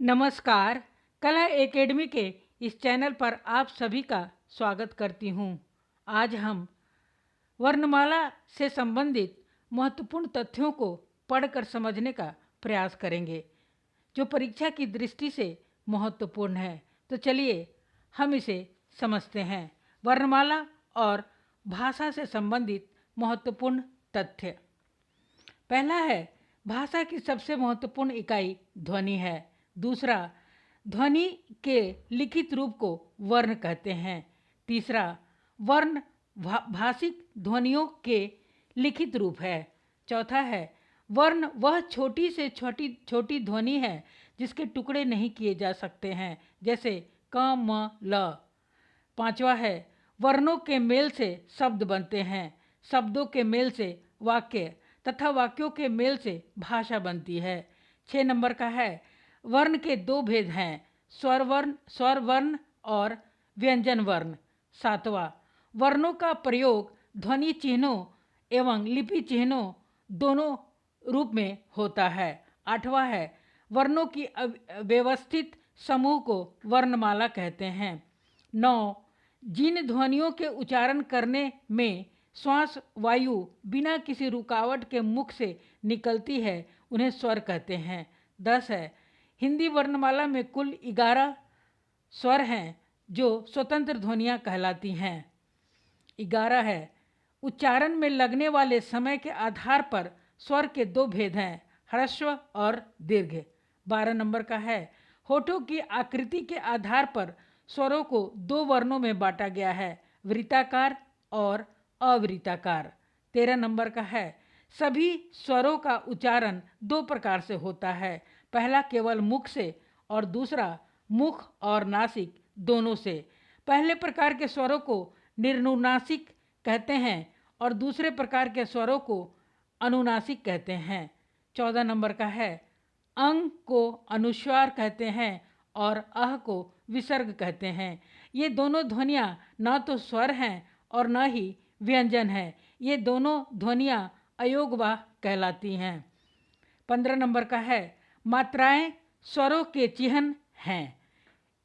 नमस्कार। कला एकेडमी के इस चैनल पर आप सभी का स्वागत करती हूँ। आज हम वर्णमाला से संबंधित महत्वपूर्ण तथ्यों को पढ़कर समझने का प्रयास करेंगे, जो परीक्षा की दृष्टि से महत्वपूर्ण है। तो चलिए हम इसे समझते हैं। वर्णमाला और भाषा से संबंधित महत्वपूर्ण तथ्य। पहला है, भाषा की सबसे महत्वपूर्ण इकाई ध्वनि है। दूसरा, ध्वनि के लिखित रूप को वर्ण कहते हैं। तीसरा, वर्ण भाषिक ध्वनियों के लिखित रूप है। चौथा है, वर्ण वह छोटी से छोटी ध्वनि है जिसके टुकड़े नहीं किए जा सकते हैं, जैसे क म ल। पांचवा है, वर्णों के मेल से शब्द बनते हैं, शब्दों के मेल से वाक्य तथा वाक्यों के मेल से भाषा बनती है। 6 नंबर का है, वर्ण के दो भेद हैं, स्वर वर्ण और व्यंजन वर्ण। 7वां, वर्णों का प्रयोग ध्वनि चिन्हों एवं लिपि चिन्हों दोनों रूप में होता है। 8वां है, वर्णों की व्यवस्थित समूह को वर्णमाला कहते हैं। 9, जिन ध्वनियों के उच्चारण करने में श्वास वायु बिना किसी रुकावट के मुख से निकलती है उन्हें स्वर कहते हैं। 10 है, हिंदी वर्णमाला में कुल 11 स्वर हैं जो स्वतंत्र ध्वनियाँ कहलाती हैं। 11 है, उच्चारण में लगने वाले समय के आधार पर स्वर के दो भेद हैं, ह्रस्व और दीर्घ। 12 नंबर का है, होठों की आकृति के आधार पर स्वरों को दो वर्णों में बांटा गया है, वृत्ताकार और अवृत्ताकार। 13 नंबर का है, सभी स्वरों का उच्चारण दो प्रकार से होता है, पहला केवल मुख से और दूसरा मुख और नासिक दोनों से। पहले प्रकार के स्वरों को निर्नुनासिक कहते हैं और दूसरे प्रकार के स्वरों को अनुनासिक कहते हैं। 14 नंबर का है, अंग को अनुस्वार कहते हैं और अह को विसर्ग कहते हैं। ये दोनों ध्वनियाँ न तो स्वर हैं और न ही व्यंजन हैं, ये दोनों ध्वनियाँ अयोगवाह कहलाती हैं। 15 नंबर का है, मात्राएं स्वरों के चिन्ह हैं,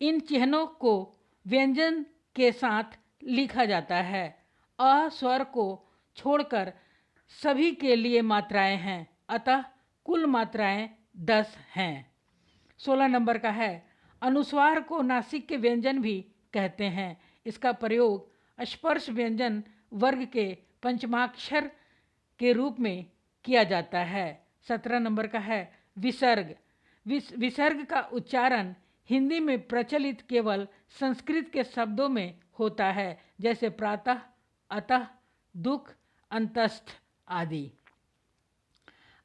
इन चिन्हों को व्यंजन के साथ लिखा जाता है। अ स्वर को छोड़कर सभी के लिए मात्राएं हैं, अतः कुल मात्राएं 10 हैं। 16 नंबर का है, अनुस्वार को नासिक के व्यंजन भी कहते हैं, इसका प्रयोग स्पर्श व्यंजन वर्ग के पंचमाक्षर के रूप में किया जाता है। 17 नंबर का है, विसर्ग। विसर्ग का उच्चारण हिंदी में प्रचलित केवल संस्कृत के शब्दों में होता है, जैसे प्रातः, अतः, दुख, अंतस्थ आदि।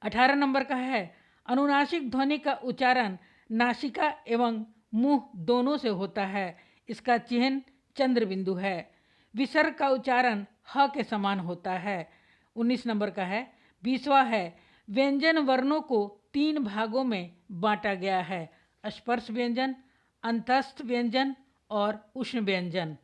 18 नंबर का है, अनुनासिक ध्वनि का उच्चारण नासिका एवं मुंह दोनों से होता है, इसका चिन्ह चंद्र बिंदु है। विसर्ग का उच्चारण ह के समान होता है। 19 नंबर का है, 20वां है, व्यंजन वर्णों को 3 भागों में बांटा गया है, स्पर्श व्यंजन, अंतस्थ व्यंजन और उष्ण व्यंजन।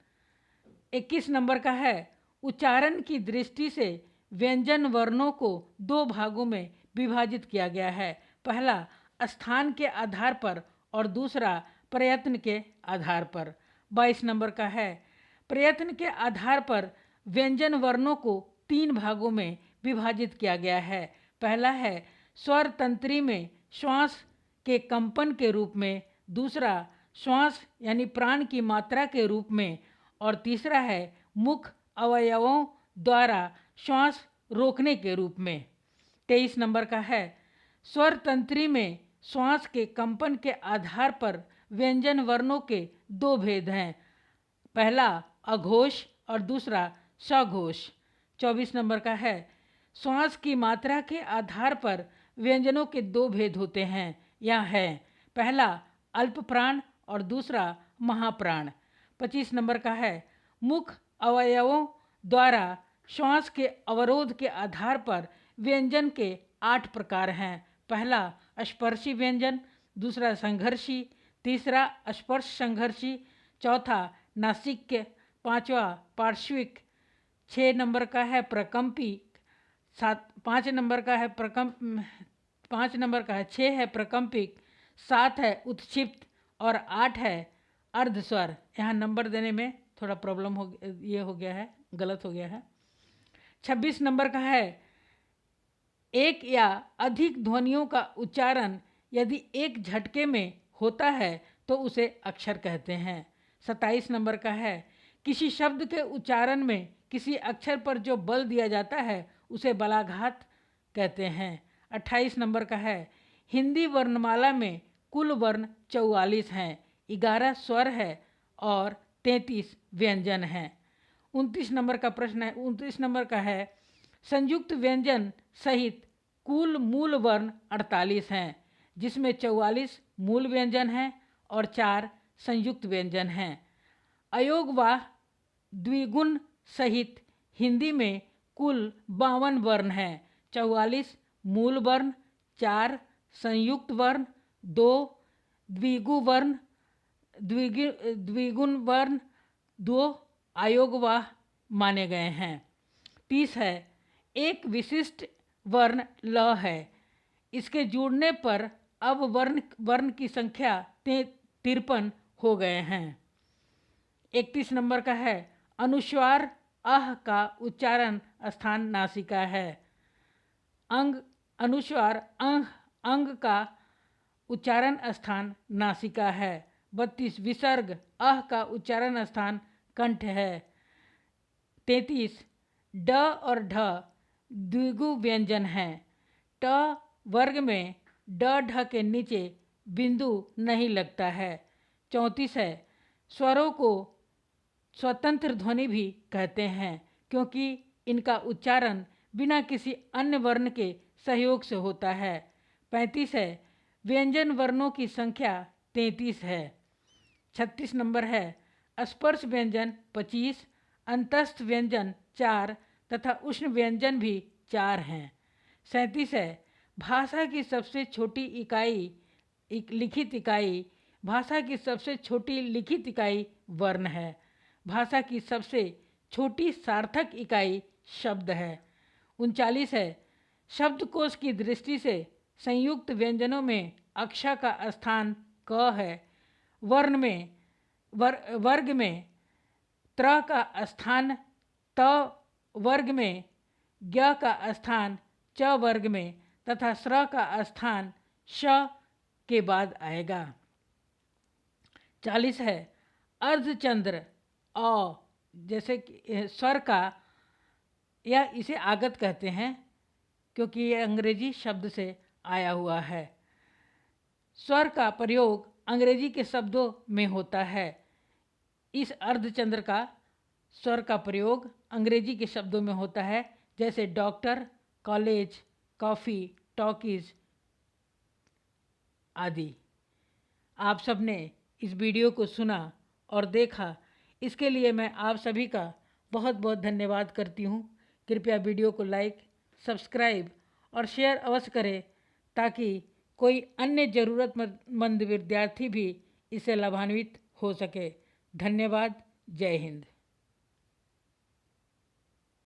21 नंबर का है, उच्चारण की दृष्टि से व्यंजन वर्णों को 2 भागों में विभाजित किया गया है, पहला स्थान के आधार पर और दूसरा प्रयत्न के आधार पर। 22 नंबर का है, प्रयत्न के आधार पर व्यंजन वर्णों को 3 भागों में विभाजित किया गया है, पहला है स्वर तंत्री में श्वास के कंपन के रूप में, दूसरा श्वास यानी प्राण की मात्रा के रूप में और तीसरा है मुख अवयवों द्वारा श्वास रोकने के रूप में। 23 नंबर का है, स्वर तंत्री में श्वास के कंपन के आधार पर व्यंजन वर्णों के 2 भेद हैं, पहला अघोष और दूसरा सघोष। 24 नंबर का है, श्वास की मात्रा के आधार पर व्यंजनों के 2 भेद होते हैं, यह है पहला अल्प प्राण और दूसरा महाप्राण। 25 नंबर का है, मुख अवयवों द्वारा श्वास के अवरोध के आधार पर व्यंजन के 8 प्रकार हैं, पहला स्पर्शी व्यंजन, दूसरा संघर्षी, तीसरा स्पर्श संघर्षी, चौथा नासिक्य, पांचवा पार्श्विक, 6 नंबर का है प्रकंपी, 5 नंबर का है 6 है प्रकंपिक, 7 है उत्क्षिप्त और 8 है अर्धस्वर। यहाँ नंबर देने में थोड़ा प्रॉब्लम हो गया है, गलत हो गया है। 26 नंबर का है एक या अधिक ध्वनियों का उच्चारण यदि एक झटके में होता है तो उसे अक्षर कहते हैं। 27 नंबर का है किसी शब्द के उच्चारण में किसी अक्षर पर जो बल दिया जाता है उसे बलाघात कहते हैं। 28 नंबर का है हिंदी वर्णमाला में कुल वर्ण 44 हैं, 11 स्वर है और 33 व्यंजन हैं। 29 नंबर का प्रश्न है, 29 नंबर का है संयुक्त व्यंजन सहित कुल मूल वर्ण 48 हैं, जिसमें 44 मूल व्यंजन हैं और 4 संयुक्त व्यंजन हैं। अयोगवाह द्विगुण सहित हिंदी में कुल 52 वर्ण हैं, 44 मूल वर्ण, 4 संयुक्त वर्ण, 2 द्विगुण वर्ण, 2 अयोगवाह माने गए हैं। 30 है एक विशिष्ट वर्ण ल है, इसके जुड़ने पर अब वर्ण की संख्या 53 हो गए हैं। 31 नंबर का है अनुस्वार अह का उच्चारण स्थान नासिका है। अंग अनुस्वार अंग का उच्चारण स्थान नासिका है। 32 विसर्ग अह का उच्चारण स्थान कंठ है। 33 ड और ढ द्विगु व्यंजन हैं। ट वर्ग में ड ढ के नीचे बिंदु नहीं लगता है। 34 है स्वरों को स्वतंत्र ध्वनि भी कहते हैं क्योंकि इनका उच्चारण बिना किसी अन्य वर्ण के सहयोग से होता है। 35 है व्यंजन वर्णों की संख्या 33 है। 36 नंबर है स्पर्श व्यंजन 25, अंतस्थ व्यंजन 4 तथा उष्ण व्यंजन भी 4 हैं। 37 है भाषा की सबसे छोटी इकाई लिखित इकाई भाषा की सबसे छोटी लिखित इकाई वर्ण है। भाषा की सबसे छोटी सार्थक इकाई शब्द है। 39 है शब्दकोश की दृष्टि से संयुक्त व्यंजनों में अक्षा का स्थान क है। वर्ग में त्र का स्थान त वर्ग में, ज्ञ का स्थान च वर्ग में तथा स्र का स्थान श के बाद आएगा। 40 है अर्धचंद्र अ जैसे स्वर का या इसे आगत कहते हैं क्योंकि ये अंग्रेजी शब्द से आया हुआ है। स्वर का प्रयोग अंग्रेजी के शब्दों में होता है। इस अर्धचंद्र का स्वर का प्रयोग अंग्रेजी के शब्दों में होता है जैसे डॉक्टर, कॉलेज, कॉफ़ी, टॉकीज आदि। आप सबने इस वीडियो को सुना और देखा, इसके लिए मैं आप सभी का बहुत बहुत धन्यवाद करती हूँ। कृपया वीडियो को लाइक, सब्सक्राइब और शेयर अवश्य करें ताकि कोई अन्य ज़रूरतमंद विद्यार्थी भी इससे लाभान्वित हो सके। धन्यवाद। जय हिंद।